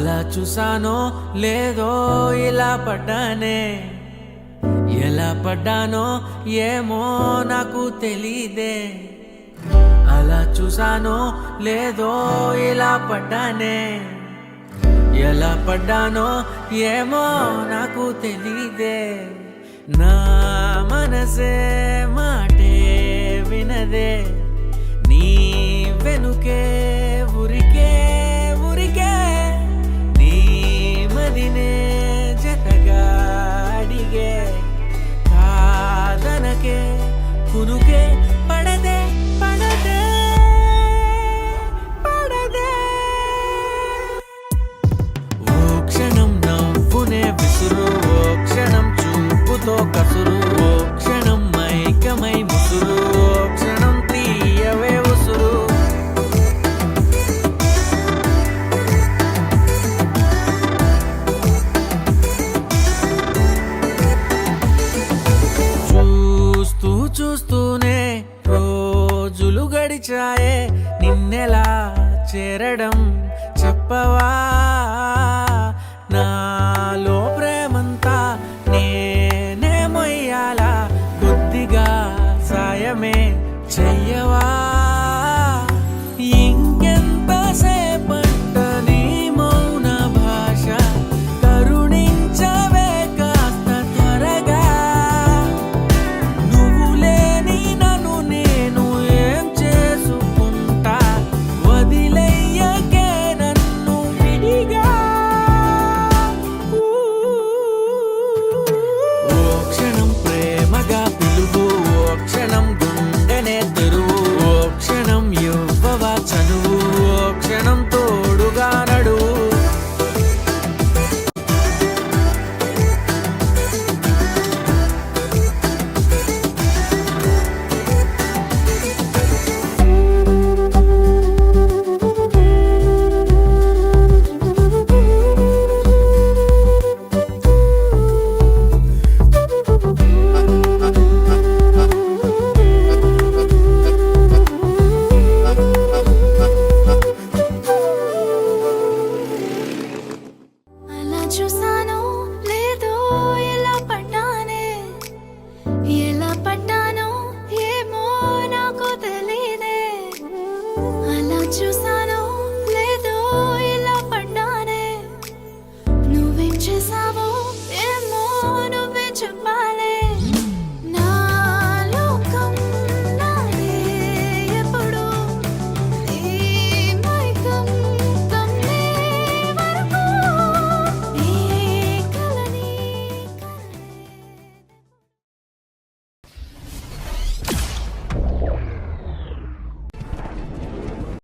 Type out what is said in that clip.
అలా చూసానో లేదో ఇలా పడ్డానే, ఎలా పడ్డానో ఏమో నాకు తెలీదే. అలా చూసానో లేదో ఇలా పడ్డానే, ఎలా పడ్డానో ఏమో నాకు తెలీదే. నా మనసే మాటే వినదే, నీ వెనుకే ఉరికే ఉరికే, నీ మదినే జతగా అడిగే. కాదనకే కునుకే పడదే పడదే పడదే. ఓ క్షణం నవ్వునే విసురు, ఓ క్షణం చూపుతో కసురు, ఓ క్షణం మైకమై ముసురు, ఓ క్షణం తీయవే ఉసురు. చూస్తూ చూస్తూనే రోజులు గడిచాయే, నిన్నెలా చేరడం చెప్పవా.